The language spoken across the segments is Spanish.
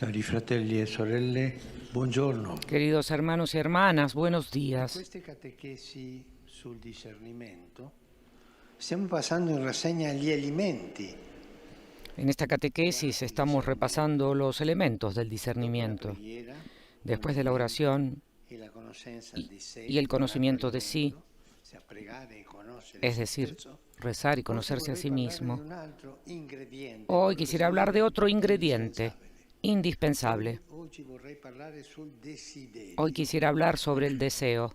Cari fratelli e sorelle, buongiorno. Queridos hermanos y hermanas, buenos In días. queste catechesi sul discernimento stiamo passando in rassegna gli elementi En esta catequesis estamos repasando los elementos del discernimiento. preghiera, Después de la oración e la conoscenza y, di sé, y el conocimiento de sí, o sea, pregare e conoscere es se decir, stesso. rezar y Oggi conocerse a sí vorrei parlare di mismo. un altro ingrediente, Hoy quello che quisiera si hablar de dice otro ingrediente indispensabile. indispensable. Oggi vorrei parlare sul desiderio. Hoy quisiera hablar sobre el deseo.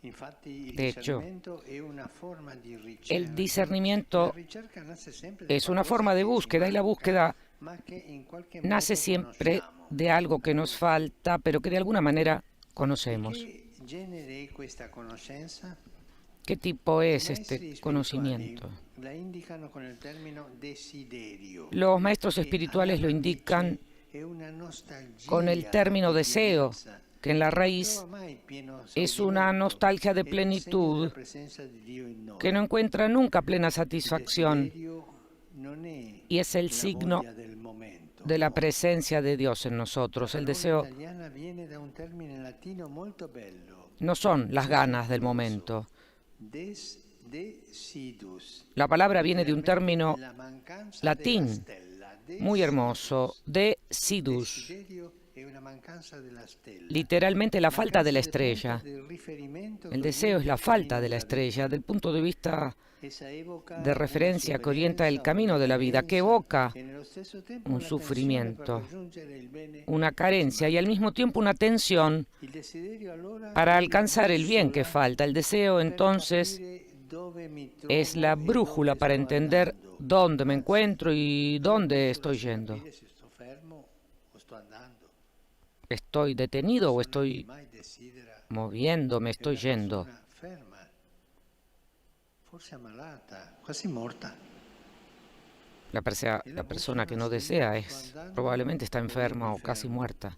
Infatti, il De hecho, discernimento è una forma di ricerca. El discernimiento La ricerca nace sempre da es una qualcosa forma de che ci búsqueda y la manca, búsqueda ma che in qualche nace modo siempre conosciamo. de algo que nos falta, pero que de alguna manera E conocemos. che genere è questa conoscenza? ¿Qué tipo I es maestri este spirituali conocimiento? la indicano con il termine desiderio. Los maestros espirituales lo indican con el término deseo, que en la raíz es una nostalgia de plenitud que no encuentra nunca plena satisfacción y es el signo de la presencia de Dios en nosotros. El deseo no son las ganas del momento. La palabra viene de un término latín muy hermoso, desidus, literalmente la falta de la estrella. El deseo es la falta de la estrella, del punto de vista de referencia que orienta el camino de la vida, que evoca un sufrimiento, una carencia y al mismo tiempo una tensión para alcanzar el bien que falta. El deseo, entonces, es la brújula para entender dónde me encuentro y dónde estoy yendo. ¿Estoy detenido o estoy moviéndome, estoy yendo? La persona que no desea probablemente está enferma o casi muerta.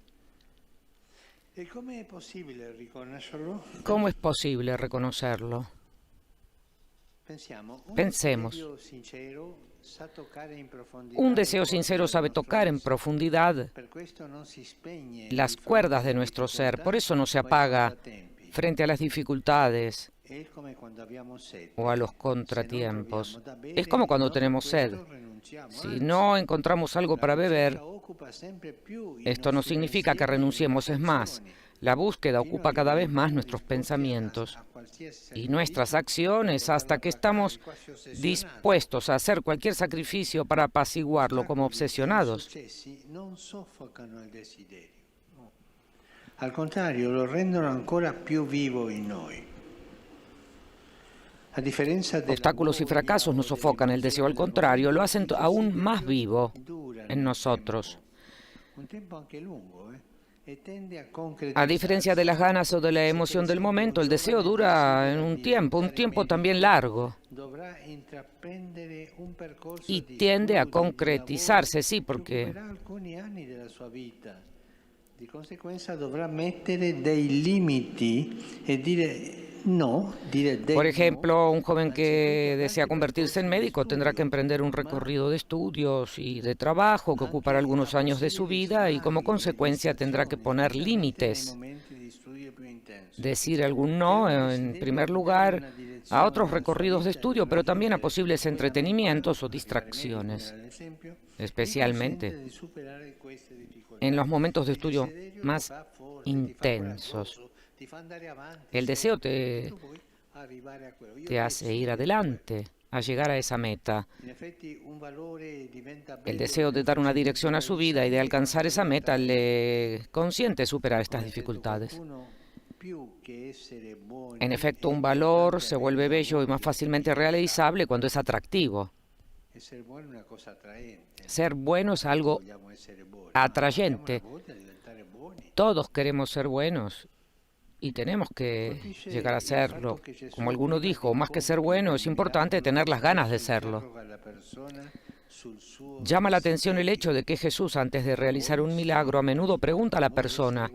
¿Cómo es posible reconocerlo? Pensemos. Un deseo sincero sabe tocar en profundidad las cuerdas de nuestro ser, por eso no se apaga frente a las dificultades o a los contratiempos. Es como cuando tenemos sed. Si no encontramos algo para beber, esto no significa que renunciemos, es más, la búsqueda ocupa cada vez más nuestros pensamientos y nuestras acciones hasta que estamos dispuestos a hacer cualquier sacrificio para apaciguarlo como obsesionados. Al contrario, lo rendono ancora più vivo in noi. Obstáculos y fracasos no sofocan el deseo, al contrario, lo hacen aún más vivo en nosotros. A diferencia de las ganas o de la emoción del momento, el deseo dura en un tiempo también largo. Y tiende a concretizarse, sí, porque di conseguenza dovrà mettere dei limiti e dire no, por ejemplo, un joven que desea convertirse en médico tendrá que emprender un recorrido de estudios y de trabajo que ocupará algunos años de su vida y como consecuencia tendrá que poner límites. Decir algún no, en primer lugar, a otros recorridos de estudio, pero también a posibles entretenimientos o distracciones, especialmente en los momentos de estudio más intensos. El deseo te hace ir adelante, a llegar a esa meta. El deseo de dar una dirección a su vida y de alcanzar esa meta le consiente superar estas dificultades. En efecto, un valor se vuelve bello y más fácilmente realizable cuando es atractivo. Ser bueno es algo atrayente. Todos queremos ser buenos y tenemos que llegar a serlo. Como alguno dijo, más que ser bueno, es importante tener las ganas de serlo. Llama la atención el hecho de que Jesús, antes de realizar un milagro, a menudo pregunta a la persona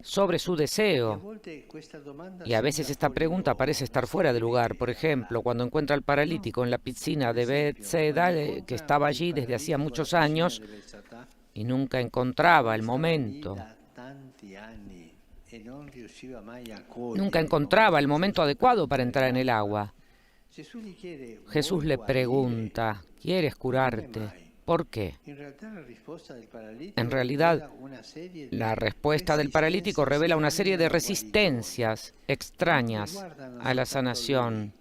sobre su deseo. Y a veces esta pregunta parece estar fuera de lugar. Por ejemplo, cuando encuentra al paralítico en la piscina de Bethesda, que estaba allí desde hacía muchos años, y nunca encontraba el momento. Nunca encontraba el momento adecuado para entrar en el agua. Jesús le pregunta, ¿quieres curarte? ¿Por qué? En realidad, la respuesta del paralítico revela una serie de resistencias extrañas a la sanación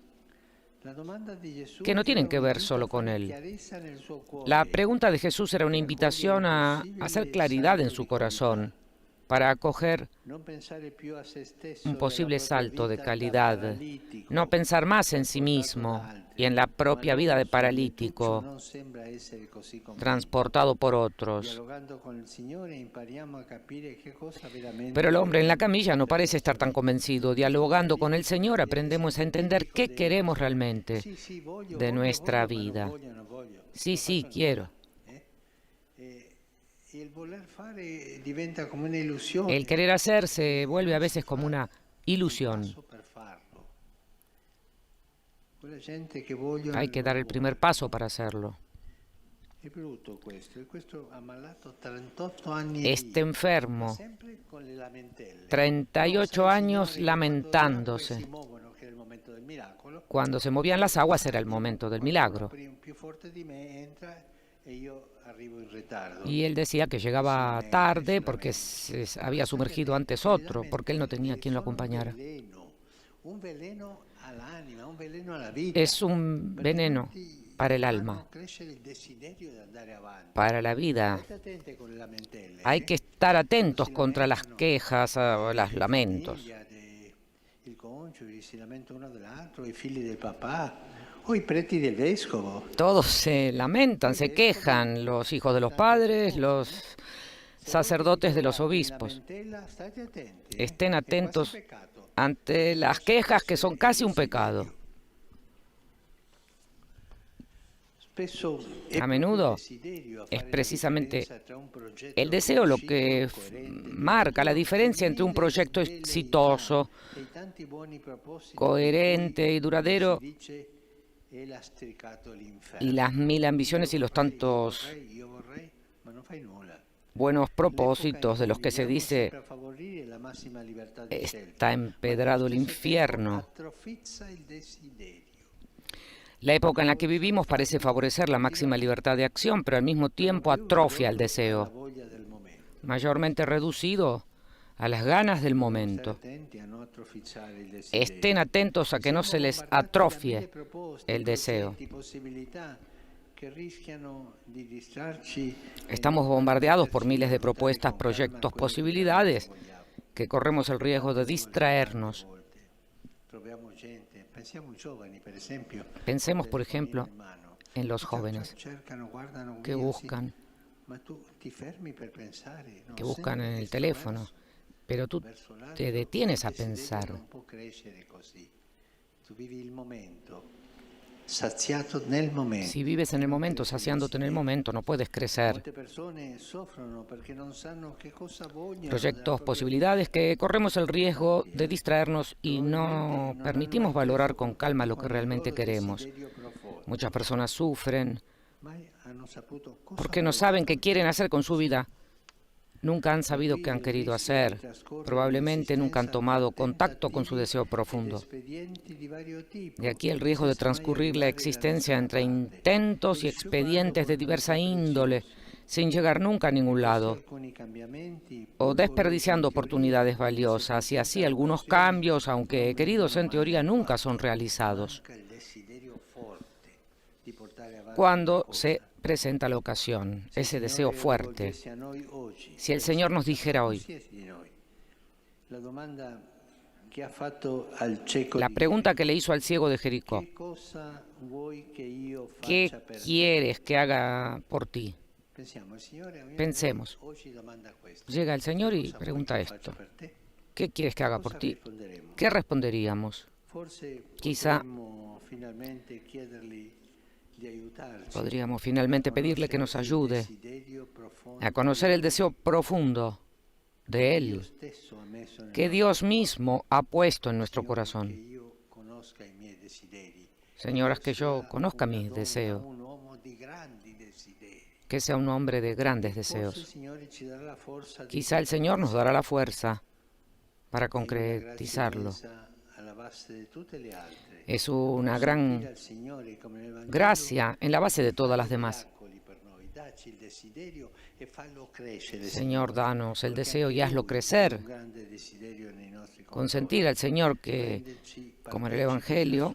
que no tienen que ver solo con él. La pregunta de Jesús era una invitación a hacer claridad en su corazón para acoger un posible salto de calidad, no pensar más en sí mismo y en la propia vida de paralítico, transportado por otros. Pero el hombre en la camilla no parece estar tan convencido. Dialogando con el Señor aprendemos a entender qué queremos realmente de nuestra vida. Sí, quiero. El querer hacer se vuelve a veces como una ilusión. Hay que dar el primer paso para hacerlo. Este enfermo, 38 años lamentándose. Cuando se movían las aguas era el momento del milagro. Y él decía que llegaba tarde porque se había sumergido antes otro, porque él no tenía quien lo acompañara. Es un veneno para el alma, para la vida. Hay que estar atentos contra las quejas o los lamentos. Todos se lamentan, se quejan, los hijos de los padres, los sacerdotes de los obispos. Estén atentos ante las quejas que son casi un pecado. A menudo es precisamente el deseo lo que marca la diferencia entre un proyecto exitoso, coherente y duradero y las mil ambiciones y los tantos buenos propósitos de los que se dice está empedrado el infierno. La época en la que vivimos parece favorecer la máxima libertad de acción, pero al mismo tiempo atrofia el deseo, mayormente reducido a las ganas del momento. Estén atentos a que no se les atrofie el deseo. Estamos bombardeados por miles de propuestas, proyectos, posibilidades, que corremos el riesgo de distraernos. Pensemos, por ejemplo, en los jóvenes que buscan en el teléfono, pero tú te detienes a pensar. Si vives en el momento, saciándote en el momento, no puedes crecer. Proyectos, posibilidades que corremos el riesgo de distraernos y no permitimos valorar con calma lo que realmente queremos. Muchas personas sufren porque no saben qué quieren hacer con su vida. Nunca han sabido qué han querido hacer. Probablemente nunca han tomado contacto con su deseo profundo. De aquí el riesgo de transcurrir la existencia entre intentos y expedientes de diversa índole, sin llegar nunca a ningún lado, o desperdiciando oportunidades valiosas, y así algunos cambios, aunque queridos en teoría, nunca son realizados. Cuando se presenta la ocasión, ese deseo fuerte. Si el Señor nos dijera hoy, la pregunta que le hizo al ciego de Jericó, ¿qué quieres que haga por ti? Pensemos. Llega el Señor y pregunta esto, ¿qué quieres que haga por ti? ¿Qué responderíamos? Quizá podríamos finalmente pedirle que nos ayude a conocer el deseo profundo de Él, que Dios mismo ha puesto en nuestro corazón. Señor, haz que yo conozca mis deseos que sea un hombre de grandes deseos. Quizá el Señor nos dará la fuerza para concretizarlo. Es una gran gracia en la base de todas las demás. Señor, danos el deseo y hazlo crecer. Consentir al Señor que, como en el Evangelio,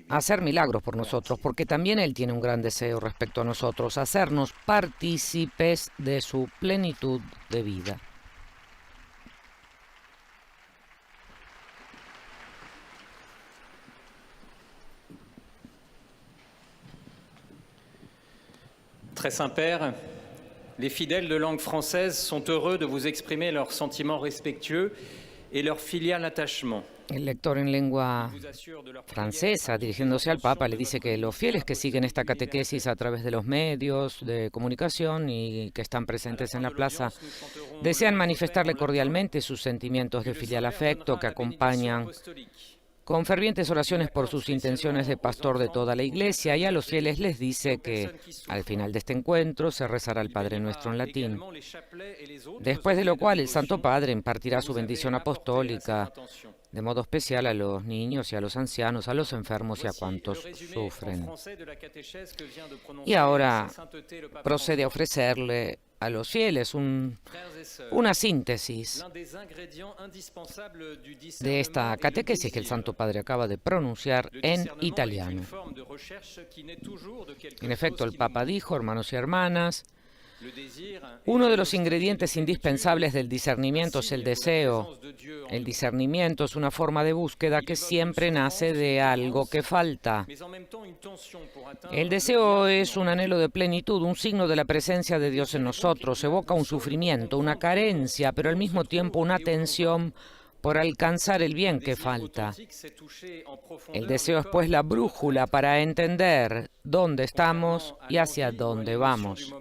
hacer milagros por nosotros, porque también Él tiene un gran deseo respecto a nosotros, hacernos partícipes de su plenitud de vida. Très Saint-Père, les fidèles de langue française sont heureux de vous exprimer leurs sentiments respectueux et leur filial attachement. El lector en lengua francesa, dirigiéndose al Papa, le dice que los fieles que siguen esta catequesis a través de los medios de comunicación y que están presentes en la plaza, desean manifestarle cordialmente sus sentimientos de filial afecto que acompañan con fervientes oraciones por sus intenciones de pastor de toda la Iglesia, y a los fieles les dice que al final de este encuentro se rezará el Padre Nuestro en latín, después de lo cual el Santo Padre impartirá su bendición apostólica, de modo especial a los niños y a los ancianos, a los enfermos y a cuantos sufren. Y ahora procede a ofrecerle a los fieles una síntesis de esta catequesis que el Santo Padre acaba de pronunciar en italiano. En efecto, el Papa dijo, hermanos y hermanas, uno de los ingredientes indispensables del discernimiento es el deseo. El discernimiento es una forma de búsqueda que siempre nace de algo que falta. El deseo es un anhelo de plenitud, un signo de la presencia de Dios en nosotros. Evoca un sufrimiento, una carencia, pero al mismo tiempo una tensión por alcanzar el bien que falta. El deseo es pues la brújula para entender dónde estamos y hacia dónde vamos.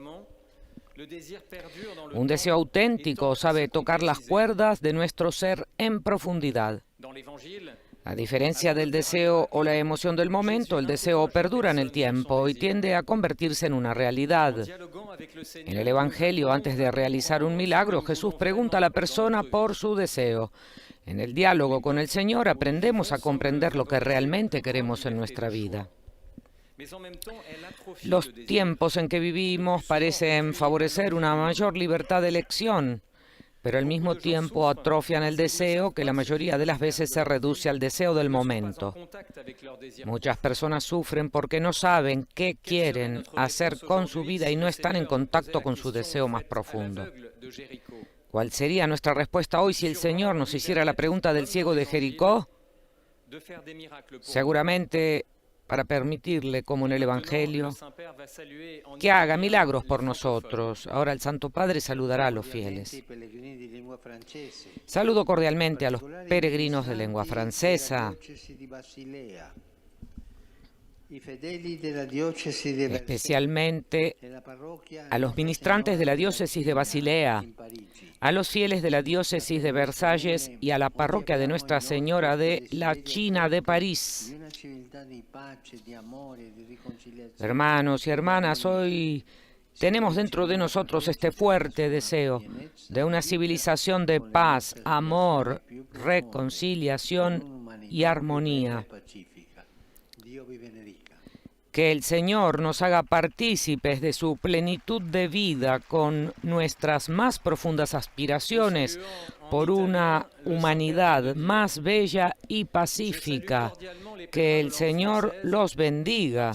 Un deseo auténtico sabe tocar las cuerdas de nuestro ser en profundidad. A diferencia del deseo o la emoción del momento, el deseo perdura en el tiempo y tiende a convertirse en una realidad. En el Evangelio, antes de realizar un milagro, Jesús pregunta a la persona por su deseo. En el diálogo con el Señor aprendemos a comprender lo que realmente queremos en nuestra vida. Los tiempos en que vivimos parecen favorecer una mayor libertad de elección, pero al mismo tiempo atrofian el deseo, que la mayoría de las veces se reduce al deseo del momento. Muchas personas sufren porque no saben qué quieren hacer con su vida y no están en contacto con su deseo más profundo. ¿Cuál sería nuestra respuesta hoy si el Señor nos hiciera la pregunta del ciego de Jericó? Seguramente para permitirle, como en el Evangelio, que haga milagros por nosotros. Ahora el Santo Padre saludará a los fieles. Saludo cordialmente a los peregrinos de lengua francesa, especialmente a los ministrantes de la diócesis de Basilea, a los fieles de la diócesis de Versalles y a la parroquia de Nuestra Señora de la China de París. Hermanos y hermanas, hoy tenemos dentro de nosotros este fuerte deseo de una civilización de paz, amor, reconciliación y armonía. Que el Señor nos haga partícipes de su plenitud de vida con nuestras más profundas aspiraciones por una humanidad más bella y pacífica. Que el Señor los bendiga.